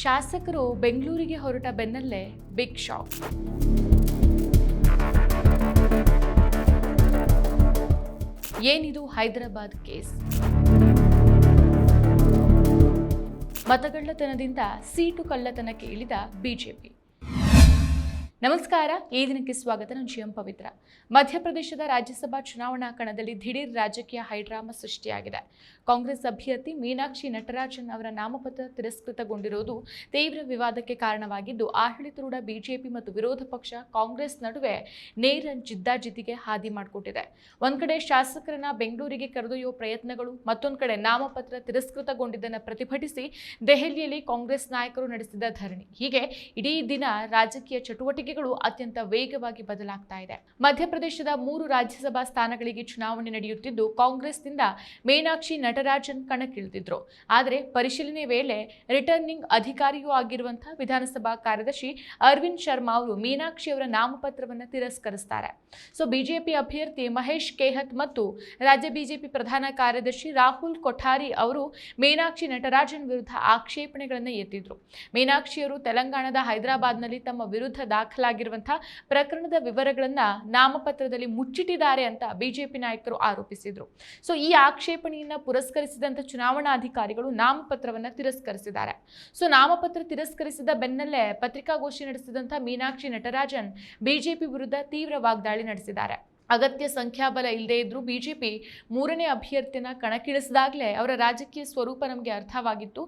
ಶಾಸಕರು ಬೆಂಗಳೂರಿಗೆ ಹೊರಟ ಬೆನ್ನಲ್ಲೇ ಬಿಗ್ ಶಾಕ್. ಏನಿದು ಹೈದರಾಬಾದ್ ಕೇಸ್? ಮತಗಳ್ಳತನದಿಂದ ಸೀಟು ಕಳ್ಳತನಕ್ಕೆ ಇಳಿದ ಬಿಜೆಪಿ. ನಮಸ್ಕಾರ, ಈ ದಿನಕ್ಕೆ ಸ್ವಾಗತ. ನಾನು ಜಿಎಂ ಪವಿತ್ರ. ಮಧ್ಯಪ್ರದೇಶದ ರಾಜ್ಯಸಭಾ ಚುನಾವಣಾ ಕಣದಲ್ಲಿ ದಿಢೀರ್ ರಾಜಕೀಯ ಹೈಡ್ರಾಮಾ ಸೃಷ್ಟಿಯಾಗಿದೆ. ಕಾಂಗ್ರೆಸ್ ಅಭ್ಯರ್ಥಿ ಮೀನಾಕ್ಷಿ ನಟರಾಜನ್ ಅವರ ನಾಮಪತ್ರ ತಿರಸ್ಕೃತಗೊಂಡಿರುವುದು ತೀವ್ರ ವಿವಾದಕ್ಕೆ ಕಾರಣವಾಗಿದ್ದು, ಆಡಳಿತಾರೂಢ ಬಿಜೆಪಿ ಮತ್ತು ವಿರೋಧ ಪಕ್ಷ ಕಾಂಗ್ರೆಸ್ ನಡುವೆ ನೇರ ಜಿದ್ದಾಜಿದ್ದಿಗೆ ಹಾದಿ ಮಾಡಿಕೊಟ್ಟಿದೆ. ಒಂದ್ ಕಡೆ ಶಾಸಕರನ್ನ ಬೆಂಗಳೂರಿಗೆ ಕರೆದೊಯ್ಯುವ ಪ್ರಯತ್ನಗಳು, ಮತ್ತೊಂದು ಕಡೆ ನಾಮಪತ್ರ ತಿರಸ್ಕೃತಗೊಂಡಿದ್ದನ್ನು ಪ್ರತಿಭಟಿಸಿ ದೆಹಲಿಯಲ್ಲಿ ಕಾಂಗ್ರೆಸ್ ನಾಯಕರು ನಡೆಸಿದ ಧರಣಿ. ಹೀಗೆ ಇಡೀ ದಿನ ರಾಜಕೀಯ ಚಟುವಟಿಕೆಗಳು ಅತ್ಯಂತ ವೇಗವಾಗಿ ಬದಲಾಗ್ತಾ ಇದೆ. ಮಧ್ಯಪ್ರದೇಶದ 3 ರಾಜ್ಯಸಭಾ ಸ್ಥಾನಗಳಿಗೆ ಚುನಾವಣೆ ನಡೆಯುತ್ತಿದ್ದು, ಕಾಂಗ್ರೆಸ್ನಿಂದ ಮೀನಾಕ್ಷಿ ನಟರಾಜನ್ ಕಣಕ್ಕಿಳಿದಿದ್ರು. ಆದರೆ ಪರಿಶೀಲನೆ ವೇಳೆ ರಿಟರ್ನಿಂಗ್ ಅಧಿಕಾರಿಯೂ ಆಗಿರುವಂತಹ ವಿಧಾನಸಭಾ ಕಾರ್ಯದರ್ಶಿ ಅರವಿಂದ್ ಶರ್ಮಾ ಅವರು ಮೀನಾಕ್ಷಿ ಅವರ ನಾಮಪತ್ರವನ್ನು ತಿರಸ್ಕರಿಸ್ತಾರೆ. ಬಿಜೆಪಿ ಅಭ್ಯರ್ಥಿ ಮಹೇಶ್ ಕೇಹತ್ ಮತ್ತು ರಾಜ್ಯ ಬಿಜೆಪಿ ಪ್ರಧಾನ ಕಾರ್ಯದರ್ಶಿ ರಾಹುಲ್ ಕೊಠಾರಿ ಅವರು ಮೀನಾಕ್ಷಿ ನಟರಾಜನ್ ವಿರುದ್ಧ ಆಕ್ಷೇಪಣೆಗಳನ್ನು ಎತ್ತಿದ್ರು. ಮೀನಾಕ್ಷಿಯವರು ತೆಲಂಗಾಣದ ಹೈದರಾಬಾದ್ನಲ್ಲಿ ತಮ್ಮ ವಿರುದ್ಧ ದಾಖಲಾಗಿರುವಂತಹ ಪ್ರಕರಣದ ವಿವರಗಳನ್ನ ನಾಮಪತ್ರದಲ್ಲಿ ಮುಚ್ಚಿಟ್ಟಿದ್ದಾರೆ ಅಂತ ಬಿಜೆಪಿ ನಾಯಕರು ಆರೋಪಿಸಿದ್ರು. ಈ ಆಕ್ಷೇಪಣೆಯನ್ನ ಪುರಸ್ಕರಿಸಿದಂತ ಚುನಾವಣಾಧಿಕಾರಿಗಳು ನಾಮಪತ್ರವನ್ನ ತಿರಸ್ಕರಿಸಿದ್ದಾರೆ. ನಾಮಪತ್ರ ತಿರಸ್ಕರಿಸಿದ ಬೆನ್ನಲ್ಲೇ ಪತ್ರಿಕಾಗೋಷ್ಠಿ ನಡೆಸಿದಂತ ಮೀನಾಕ್ಷಿ ನಟರಾಜನ್ ಬಿಜೆಪಿ ವಿರುದ್ಧ ತೀವ್ರ ವಾಗ್ದಾಳಿ ನಡೆಸಿದ್ದಾರೆ. ಅಗತ್ಯ ಸಂಖ್ಯಾಬಲ ಇಲ್ಲದೆ ಇದ್ರೂ ಬಿಜೆಪಿ 3ನೇ ಅಭ್ಯರ್ಥಿನ ಕಣಕ್ಕಿಳಿಸಿದಾಗಲೇ ಅವರ ರಾಜಕೀಯ ಸ್ವರೂಪ ನಮಗೆ ಅರ್ಥವಾಗಿತ್ತು.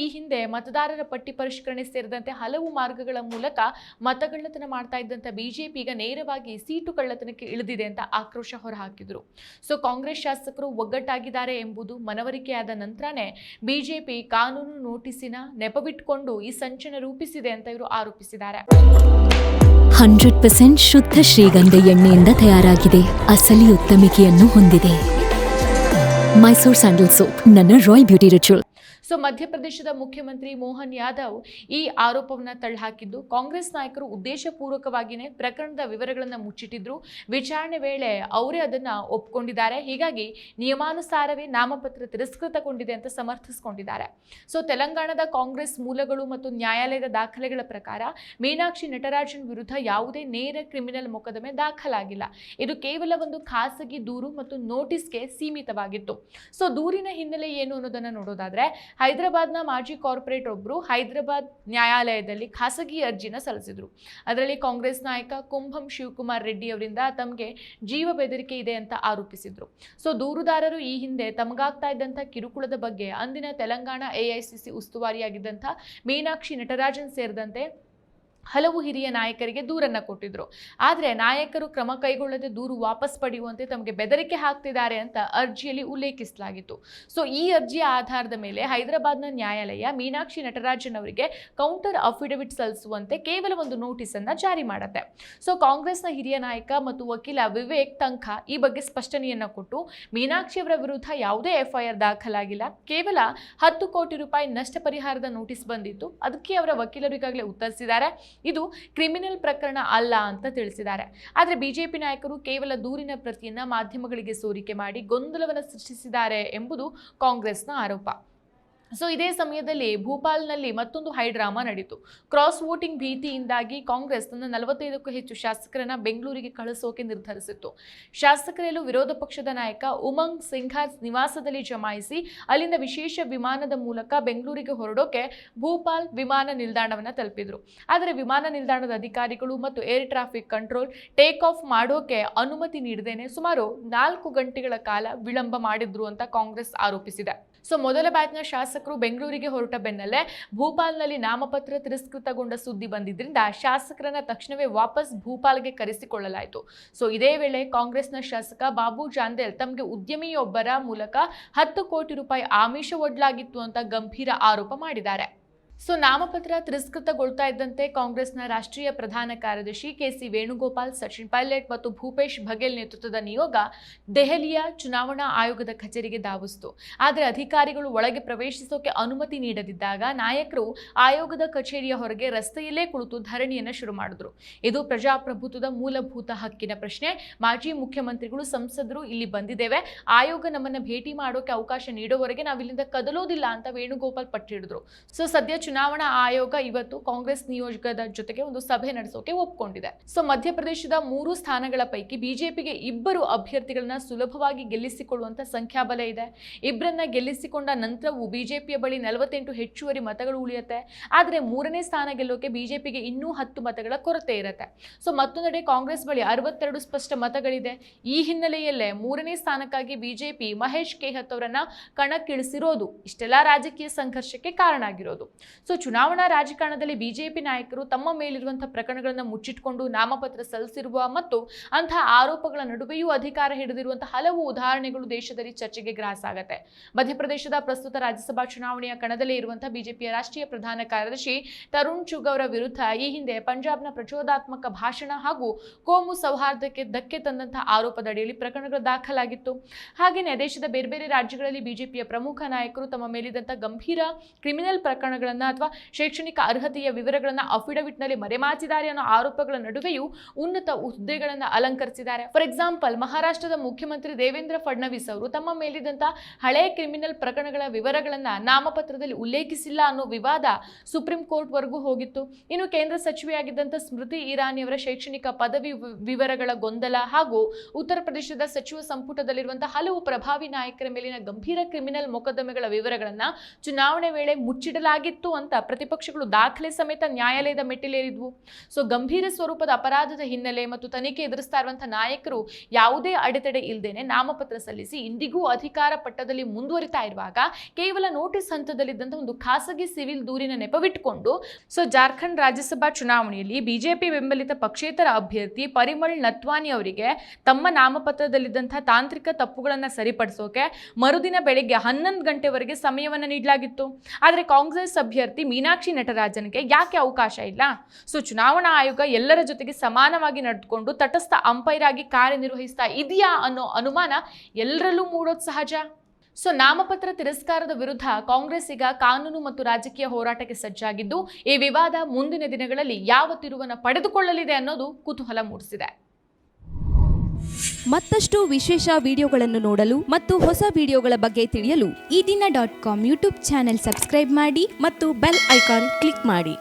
ಈ ಹಿಂದೆ ಮತದಾರರ ಪಟ್ಟಿ ಪರಿಷ್ಕರಣೆ ಸೇರಿದಂತೆ ಹಲವು ಮಾರ್ಗಗಳ ಮೂಲಕ ಮತಗಳ್ಳತನ ಮಾಡ್ತಾ ಇದ್ದಂಥ ಬಿಜೆಪಿ ಈಗ ನೇರವಾಗಿ ಸೀಟು ಕಳ್ಳತನಕ್ಕೆ ಇಳಿದಿದೆ ಅಂತ ಆಕ್ರೋಶ ಹೊರಹಾಕಿದ್ರು. ಕಾಂಗ್ರೆಸ್ ಶಾಸಕರು ಒಗ್ಗಟ್ಟಾಗಿದ್ದಾರೆ ಎಂಬುದು ಮನವರಿಕೆಯಾದ ನಂತರನೇ ಬಿಜೆಪಿ ಕಾನೂನು ನೋಟಿಸಿನ ನೆಪವಿಟ್ಕೊಂಡು ಈ ಸಂಚನ ರೂಪಿಸಿದೆ ಅಂತ ಇವರು ಆರೋಪಿಸಿದ್ದಾರೆ. 100% ಶುದ್ಧ ಶ್ರೀಗಂಧ ಎಣ್ಣೆಯಿಂದ ತಯಾರಾಗಿದೆ. ಅಸಲಿ ಉತ್ತಮಿಕೆಯನ್ನು ಹೊಂದಿದೆ. ಮೈಸೂರ್ ಸ್ಯಾಂಡಲ್ ಸೋಪ್, ನನ್ನ ರಾಯಲ್ ಬ್ಯೂಟಿ ರಿಚುವಲ್. ಮಧ್ಯಪ್ರದೇಶದ ಮುಖ್ಯಮಂತ್ರಿ ಮೋಹನ್ ಯಾದವ್ ಈ ಆರೋಪವನ್ನು ತಳ್ಳಹಾಕಿದ್ದು, ಕಾಂಗ್ರೆಸ್ ನಾಯಕರು ಉದ್ದೇಶಪೂರ್ವಕವಾಗಿಯೇ ಪ್ರಕರಣದ ವಿವರಗಳನ್ನು ಮುಚ್ಚಿಟ್ಟಿದ್ರು. ವಿಚಾರಣೆ ವೇಳೆ ಅವರೇ ಅದನ್ನ ಒಪ್ಕೊಂಡಿದ್ದಾರೆ. ಹೀಗಾಗಿ ನಿಯಮಾನುಸಾರವೇ ನಾಮಪತ್ರ ತಿರಸ್ಕೃತಗೊಂಡಿದೆ ಅಂತ ಸಮರ್ಥಿಸಿಕೊಂಡಿದ್ದಾರೆ. ತೆಲಂಗಾಣದ ಕಾಂಗ್ರೆಸ್ ಮೂಲಗಳು ಮತ್ತು ನ್ಯಾಯಾಲಯದ ದಾಖಲೆಗಳ ಪ್ರಕಾರ ಮೀನಾಕ್ಷಿ ನಟರಾಜನ್ ವಿರುದ್ಧ ಯಾವುದೇ ನೇರ ಕ್ರಿಮಿನಲ್ ಮೊಕದ್ದಮೆ ದಾಖಲಾಗಿಲ್ಲ. ಇದು ಕೇವಲ ಒಂದು ಖಾಸಗಿ ದೂರು ಮತ್ತು ನೋಟಿಸ್ಗೆ ಸೀಮಿತವಾಗಿತ್ತು. ದೂರಿನ ಹಿನ್ನೆಲೆ ಏನು ಅನ್ನೋದನ್ನ ನೋಡೋದಾದ್ರೆ, ಹೈದರಾಬಾದ್ನ ಮಾಜಿ ಕಾರ್ಪೊರೇಟ್ ಒಬ್ಬರು ಹೈದರಾಬಾದ್ ನ್ಯಾಯಾಲಯದಲ್ಲಿ ಖಾಸಗಿ ಅರ್ಜಿನ ಸಲ್ಲಿಸಿದ್ರು. ಅದರಲ್ಲಿ ಕಾಂಗ್ರೆಸ್ ನಾಯಕ ಕುಂಭಂ ಶಿವಕುಮಾರ್ ರೆಡ್ಡಿ ಅವರಿಂದ ತಮಗೆ ಜೀವ ಬೆದರಿಕೆ ಇದೆ ಅಂತ ಆರೋಪಿಸಿದ್ರು. ದೂರುದಾರರು ಈ ಹಿಂದೆ ತಮಗಾಗ್ತಾ ಇದ್ದಂಥ ಕಿರುಕುಳದ ಬಗ್ಗೆ ಅಂದಿನ ತೆಲಂಗಾಣ ಎಐಸಿಸಿ ಉಸ್ತುವಾರಿಯಾಗಿದ್ದಂಥ ಮೀನಾಕ್ಷಿ ನಟರಾಜನ್ ಸೇರಿದಂತೆ ಹಲವು ಹಿರಿಯ ನಾಯಕರಿಗೆ ದೂರನ್ನ ಕೊಟ್ಟಿದ್ರು. ಆದರೆ ನಾಯಕರು ಕ್ರಮ ಕೈಗೊಳ್ಳದೆ ದೂರು ವಾಪಸ್ ಪಡೆಯುವಂತೆ ತಮಗೆ ಬೆದರಿಕೆ ಹಾಕ್ತಿದ್ದಾರೆ ಅಂತ ಅರ್ಜಿಯಲ್ಲಿ ಉಲ್ಲೇಖಿಸಲಾಗಿತ್ತು. ಈ ಅರ್ಜಿಯ ಆಧಾರದ ಮೇಲೆ ಹೈದರಾಬಾದ್ನ ನ್ಯಾಯಾಲಯ ಮೀನಾಕ್ಷಿ ನಟರಾಜನ್ ಅವರಿಗೆ ಕೌಂಟರ್ ಅಫಿಡವಿಟ್ ಸಲ್ಲಿಸುವಂತೆ ಕೇವಲ ಒಂದು ನೋಟಿಸ್ ಅನ್ನ ಜಾರಿ ಮಾಡುತ್ತೆ. ಕಾಂಗ್ರೆಸ್ನ ಹಿರಿಯ ನಾಯಕ ಮತ್ತು ವಕೀಲ ವಿವೇಕ್ ತಂಖಾ ಈ ಬಗ್ಗೆ ಸ್ಪಷ್ಟನೆಯನ್ನ ಕೊಟ್ಟು, ಮೀನಾಕ್ಷಿ ಅವರ ವಿರುದ್ಧ ಯಾವುದೇ ಎಫ್ಐಆರ್ ದಾಖಲಾಗಿಲ್ಲ, ಕೇವಲ 10 ಕೋಟಿ ರೂಪಾಯಿ ನಷ್ಟ ಪರಿಹಾರದ ನೋಟಿಸ್ ಬಂದಿತ್ತು, ಅದಕ್ಕೆ ಅವರ ವಕೀಲರು ಈಗಾಗಲೇ ಉತ್ತರಿಸಿದ್ದಾರೆ, ಇದು ಕ್ರಿಮಿನಲ್ ಪ್ರಕರಣ ಅಲ್ಲ ಅಂತ ತಿಳಿಸಿದ್ದಾರೆ. ಆದರೆ ಬಿಜೆಪಿ ನಾಯಕರು ಕೇವಲ ದೂರಿನ ಪ್ರತಿಯನ್ನ ಮಾಧ್ಯಮಗಳಿಗೆ ಸೋರಿಕೆ ಮಾಡಿ ಗೊಂದಲವನ್ನು ಸೃಷ್ಟಿಸಿದ್ದಾರೆ ಎಂಬುದು ಕಾಂಗ್ರೆಸ್ನ ಆರೋಪ. ಇದೇ ಸಮಯದಲ್ಲಿ ಭೂಪಾಲ್ನಲ್ಲಿ ಮತ್ತೊಂದು ಹೈಡ್ರಾಮಾ ನಡೆಯಿತು. ಕ್ರಾಸ್ ವೋಟಿಂಗ್ ಭೀತಿಯಿಂದಾಗಿ ಕಾಂಗ್ರೆಸ್ ತನ್ನ 45ಕ್ಕೂ ಹೆಚ್ಚು ಶಾಸಕರನ್ನ ಬೆಂಗಳೂರಿಗೆ ಕಳಿಸೋಕೆ ನಿರ್ಧರಿಸಿತ್ತು. ಶಾಸಕರೆಲ್ಲೂ ವಿರೋಧ ಪಕ್ಷದ ನಾಯಕ ಉಮಂಗ್ ಸಿಂಘಾರ್ ನಿವಾಸದಲ್ಲಿ ಜಮಾಯಿಸಿ ಅಲ್ಲಿಂದ ವಿಶೇಷ ವಿಮಾನದ ಮೂಲಕ ಬೆಂಗಳೂರಿಗೆ ಹೊರಡೋಕೆ ಭೂಪಾಲ್ ವಿಮಾನ ನಿಲ್ದಾಣವನ್ನು ತಲುಪಿದ್ರು. ಆದರೆ ವಿಮಾನ ನಿಲ್ದಾಣದ ಅಧಿಕಾರಿಗಳು ಮತ್ತು air traffic control take off ಮಾಡೋಕೆ ಅನುಮತಿ ನೀಡದೇನೆ ಸುಮಾರು 4 ಗಂಟೆಗಳ ಕಾಲ ವಿಳಂಬ ಮಾಡಿದ್ರು ಅಂತ ಕಾಂಗ್ರೆಸ್ ಆರೋಪಿಸಿದೆ. ಮೊದಲ ಬ್ಯಾಚ್ನ ಶಾಸಕರು ಬೆಂಗಳೂರಿಗೆ ಹೊರಟ ಬೆನ್ನಲ್ಲೇ ಭೂಪಾಲ್ನಲ್ಲಿ ನಾಮಪತ್ರ ತಿರಸ್ಕೃತಗೊಂಡ ಸುದ್ದಿ ಬಂದಿದ್ರಿಂದ ಶಾಸಕರನ್ನ ತಕ್ಷಣವೇ ವಾಪಸ್ ಭೂಪಾಲ್ಗೆ ಕರೆಸಿಕೊಳ್ಳಲಾಯಿತು. ಇದೇ ವೇಳೆ ಕಾಂಗ್ರೆಸ್ನ ಶಾಸಕ ಬಾಬು ಜಾಂದೇಲ್ ತಮಗೆ ಉದ್ಯಮಿಯೊಬ್ಬರ ಮೂಲಕ 10 ಕೋಟಿ ರೂಪಾಯಿ ಆಮಿಷ ಒಡ್ಡಲಾಗಿತ್ತು ಅಂತ ಗಂಭೀರ ಆರೋಪ ಮಾಡಿದ್ದಾರೆ. ನಾಮಪತ್ರ ತಿರಸ್ಕೃತಗೊಳ್ತಾ ಇದ್ದಂತೆ ಕಾಂಗ್ರೆಸ್ನ ರಾಷ್ಟ್ರೀಯ ಪ್ರಧಾನ ಕಾರ್ಯದರ್ಶಿ ಕೆಸಿ ವೇಣುಗೋಪಾಲ್, ಸಚಿನ್ ಪೈಲಟ್ ಮತ್ತು ಭೂಪೇಶ್ ಬಘೇಲ್ ನೇತೃತ್ವದ ನಿಯೋಗ ದೆಹಲಿಯ ಚುನಾವಣಾ ಆಯೋಗದ ಕಚೇರಿಗೆ ಧಾವಿಸಿತು. ಆದರೆ ಅಧಿಕಾರಿಗಳು ಒಳಗೆ ಪ್ರವೇಶಿಸೋಕೆ ಅನುಮತಿ ನೀಡದಿದ್ದಾಗ ನಾಯಕರು ಆಯೋಗದ ಕಚೇರಿಯ ಹೊರಗೆ ರಸ್ತೆಯಲ್ಲೇ ಕುಳಿತು ಧರಣಿಯನ್ನು ಶುರು ಮಾಡಿದ್ರು. ಇದು ಪ್ರಜಾಪ್ರಭುತ್ವದ ಮೂಲಭೂತ ಹಕ್ಕಿನ ಪ್ರಶ್ನೆ. ಮಾಜಿ ಮುಖ್ಯಮಂತ್ರಿಗಳು, ಸಂಸದರು ಇಲ್ಲಿ ಬಂದಿದ್ದೇವೆ, ಆಯೋಗ ನಮ್ಮನ್ನ ಭೇಟಿ ಮಾಡೋಕೆ ಅವಕಾಶ ನೀಡೋವರೆಗೆ ನಾವಿಲ್ಲಿಂದ ಕದಲೋದಿಲ್ಲ ಅಂತ ವೇಣುಗೋಪಾಲ್ ಪಟ್ಟು ಹಿಡಿದ್ರು. ಸದ್ಯ ಚುನಾವಣಾ ಆಯೋಗ ಇವತ್ತು ಕಾಂಗ್ರೆಸ್ ನಿಯೋಜಕದ ಜೊತೆಗೆ ಒಂದು ಸಭೆ ನಡೆಸೋಕೆ ಒಪ್ಕೊಂಡಿದೆ. ಸೊ ಮಧ್ಯಪ್ರದೇಶದ 3 ಸ್ಥಾನಗಳ ಪೈಕಿ ಬಿಜೆಪಿಗೆ 2 ಅಭ್ಯರ್ಥಿಗಳನ್ನ ಸುಲಭವಾಗಿ ಗೆಲ್ಲಿಸಿಕೊಳ್ಳುವಂತ ಸಂಖ್ಯಾಬಲ ಇದೆ. ಇಬ್ಬರನ್ನ ಗೆಲ್ಲಿಸಿಕೊಂಡ ನಂತರವೂ ಬಿಜೆಪಿಯ ಬಳಿ 48 ಹೆಚ್ಚುವರಿ ಮತಗಳು ಉಳಿಯುತ್ತೆ. ಆದರೆ 3ನೇ ಸ್ಥಾನ ಗೆಲ್ಲೋಕೆ ಬಿಜೆಪಿಗೆ ಇನ್ನೂ 10 ಮತಗಳ ಕೊರತೆ ಇರುತ್ತೆ. ಸೊ ಮತ್ತೊಂದೆಡೆ ಕಾಂಗ್ರೆಸ್ ಬಳಿ 62 ಸ್ಪಷ್ಟ ಮತಗಳಿದೆ. ಈ ಹಿನ್ನೆಲೆಯಲ್ಲೇ 3ನೇ ಸ್ಥಾನಕ್ಕಾಗಿ ಬಿಜೆಪಿ ಮಹೇಶ್ ಕೇಹತ್ ಅವರನ್ನ ಕಣಕ್ಕಿಳಿಸಿರೋದು ಇಷ್ಟೆಲ್ಲ ರಾಜಕೀಯ ಸಂಘರ್ಷಕ್ಕೆ ಕಾರಣ ಆಗಿರೋದು. ಸೊ ಚುನಾವಣಾ ರಾಜಕಾರಣದಲ್ಲಿ ಬಿಜೆಪಿ ನಾಯಕರು ತಮ್ಮ ಮೇಲಿರುವಂತಹ ಪ್ರಕರಣಗಳನ್ನು ಮುಚ್ಚಿಟ್ಕೊಂಡು ನಾಮಪತ್ರ ಸಲ್ಲಿಸಿರುವ ಮತ್ತು ಅಂತಹ ಆರೋಪಗಳ ನಡುವೆಯೂ ಅಧಿಕಾರ ಹಿಡಿದಿರುವಂತಹ ಹಲವು ಉದಾಹರಣೆಗಳು ದೇಶದಲ್ಲಿ ಚರ್ಚೆಗೆ ಗ್ರಾಸ ಆಗತ್ತೆ. ಮಧ್ಯಪ್ರದೇಶದ ಪ್ರಸ್ತುತ ರಾಜ್ಯಸಭಾ ಚುನಾವಣೆಯ ಕಣದಲ್ಲೇ ಇರುವಂತಹ ಬಿಜೆಪಿಯ ರಾಷ್ಟ್ರೀಯ ಪ್ರಧಾನ ಕಾರ್ಯದರ್ಶಿ ತರುಣ್ ಚುಗ್ ಅವರ ವಿರುದ್ಧ ಈ ಹಿಂದೆ ಪಂಜಾಬ್ನ ಪ್ರಚೋದಾತ್ಮಕ ಭಾಷಣ ಹಾಗೂ ಕೋಮು ಸೌಹಾರ್ದಕ್ಕೆ ಧಕ್ಕೆ ತಂದಂತಹ ಆರೋಪದಡಿಯಲ್ಲಿ ಪ್ರಕರಣಗಳು ದಾಖಲಾಗಿತ್ತು. ಹಾಗೆಯೇ ದೇಶದ ಬೇರೆ ಬೇರೆ ರಾಜ್ಯಗಳಲ್ಲಿ ಬಿಜೆಪಿಯ ಪ್ರಮುಖ ನಾಯಕರು ತಮ್ಮ ಮೇಲಿದ್ದಂತಹ ಗಂಭೀರ ಕ್ರಿಮಿನಲ್ ಪ್ರಕರಣಗಳನ್ನ ಅಥವಾ ಶೈಕ್ಷಣಿಕ ಅರ್ಹತೆಯ ವಿವರಗಳನ್ನ ಅಫಿಡವಿಟ್ನಲ್ಲಿ ಮರೆಮಾಚಿದ್ದಾರೆ ಅನ್ನೋ ಆರೋಪಗಳ ನಡುವೆಯೂ ಉನ್ನತ ಹುದ್ದೆಗಳನ್ನು ಅಲಂಕರಿಸಿದ್ದಾರೆ. ಫಾರ್ ಎಕ್ಸಾಂಪಲ್, ಮಹಾರಾಷ್ಟ್ರದ ಮುಖ್ಯಮಂತ್ರಿ ದೇವೇಂದ್ರ ಫಡ್ನವೀಸ್ ಅವರು ತಮ್ಮ ಮೇಲಿದ್ದಂತಹ ಹಳೆಯ ಕ್ರಿಮಿನಲ್ ಪ್ರಕರಣಗಳ ವಿವರಗಳನ್ನ ನಾಮಪತ್ರದಲ್ಲಿ ಉಲ್ಲೇಖಿಸಿಲ್ಲ ಅನ್ನೋ ವಿವಾದ ಸುಪ್ರೀಂ ಕೋರ್ಟ್ ವರೆಗೂ ಹೋಗಿತ್ತು. ಇನ್ನು ಕೇಂದ್ರ ಸಚಿವೆಯಾಗಿದ್ದಂಥ ಸ್ಮೃತಿ ಇರಾನಿ ಅವರ ಶೈಕ್ಷಣಿಕ ಪದವಿ ವಿವರಗಳ ಗೊಂದಲ ಹಾಗೂ ಉತ್ತರ ಪ್ರದೇಶದ ಸಚಿವ ಸಂಪುಟದಲ್ಲಿರುವಂತಹ ಹಲವು ಪ್ರಭಾವಿ ನಾಯಕರ ಮೇಲಿನ ಗಂಭೀರ ಕ್ರಿಮಿನಲ್ ಮೊಕದ್ದಮೆಗಳ ವಿವರಗಳನ್ನ ಚುನಾವಣೆ ವೇಳೆ ಮುಚ್ಚಿಡಲಾಗಿತ್ತು ಅಂತ ಪ್ರತಿಪಕ್ಷಗಳು ದಾಖಲೆ ಸಮೇತ ನ್ಯಾಯಾಲಯದ ಮೆಟ್ಟಿಲೇರಿದ್ವು. ಸೊ ಗಂಭೀರ ಸ್ವರೂಪದ ಅಪರಾಧದ ಹಿನ್ನೆಲೆ ಮತ್ತು ತನಿಖೆ ಎದುರಿಸ್ತಾ ಇರುವಂತಹ ನಾಯಕರು ಯಾವುದೇ ಅಡೆತಡೆ ಇಲ್ಲದೇನೆ ನಾಮಪತ್ರ ಸಲ್ಲಿಸಿ ಇಂದಿಗೂ ಅಧಿಕಾರ ಪಟ್ಟದಲ್ಲಿ ಮುಂದುವರಿತಾ ಇರುವಾಗ ಕೇವಲ ನೋಟಿಸ್ ಹಂತದಲ್ಲಿದ್ದಂಥ ಒಂದು ಖಾಸಗಿ ಸಿವಿಲ್ ದೂರಿನ ನೆಪವಿಟ್ಟುಕೊಂಡು ಸೊ ಜಾರ್ಖಂಡ್ ರಾಜ್ಯಸಭಾ ಚುನಾವಣೆಯಲ್ಲಿ ಬಿಜೆಪಿ ಬೆಂಬಲಿತ ಪಕ್ಷೇತರ ಅಭ್ಯರ್ಥಿ ಪರಿಮಳ್ ನತ್ವಾನಿ ಅವರಿಗೆ ತಮ್ಮ ನಾಮಪತ್ರದಲ್ಲಿದ್ದಂತಹ ತಾಂತ್ರಿಕ ತಪ್ಪುಗಳನ್ನು ಸರಿಪಡಿಸೋಕೆ ಮರುದಿನ ಬೆಳಿಗ್ಗೆ 11 ಗಂಟೆವರೆಗೆ ಸಮಯವನ್ನು ನೀಡಲಾಗಿತ್ತು. ಆದರೆ ಕಾಂಗ್ರೆಸ್ ಅಭ್ಯರ್ಥಿ ಮೀನಾಕ್ಷಿ ನಟರಾಜನ್ಗೆ ಯಾಕೆ ಅವಕಾಶ ಇಲ್ಲ? ಸೊ ಚುನಾವಣಾ ಆಯೋಗ ಎಲ್ಲರ ಜೊತೆಗೆ ಸಮಾನವಾಗಿ ನಡೆದುಕೊಂಡು ತಟಸ್ಥ ಅಂಪೈರ್ ಆಗಿ ಕಾರ್ಯನಿರ್ವಹಿಸ್ತಾ ಇದೆಯಾ ಅನ್ನೋ ಅನುಮಾನ ಎಲ್ಲರಲ್ಲೂ ಮೂಡೋದು ಸಹಜ. ಸೊ ನಾಮಪತ್ರ ತಿರಸ್ಕಾರದ ವಿರುದ್ಧ ಕಾಂಗ್ರೆಸ್ ಈಗ ಕಾನೂನು ಮತ್ತು ರಾಜಕೀಯ ಹೋರಾಟಕ್ಕೆ ಸಜ್ಜಾಗಿದ್ದು, ಈ ವಿವಾದ ಮುಂದಿನ ದಿನಗಳಲ್ಲಿ ಯಾವ ತಿರುವನ್ನು ಪಡೆದುಕೊಳ್ಳಲಿದೆ ಅನ್ನೋದು ಕುತೂಹಲ ಮೂಡಿಸಿದೆ. ಮತ್ತಷ್ಟು ವಿಶೇಷ ವಿಡಿಯೋಗಳನ್ನು ನೋಡಲು ಮತ್ತು ಹೊಸ ವಿಡಿಯೋಗಳ ಬಗ್ಗೆ ತಿಳಿಯಲು ಈ ದಿನ .com ಯೂಟ್ಯೂಬ್ ಚಾನೆಲ್ ಸಬ್ಸ್ಕ್ರೈಬ್ ಮಾಡಿ ಮತ್ತು ಬೆಲ್ ಐಕಾನ್ ಕ್ಲಿಕ್ ಮಾಡಿ.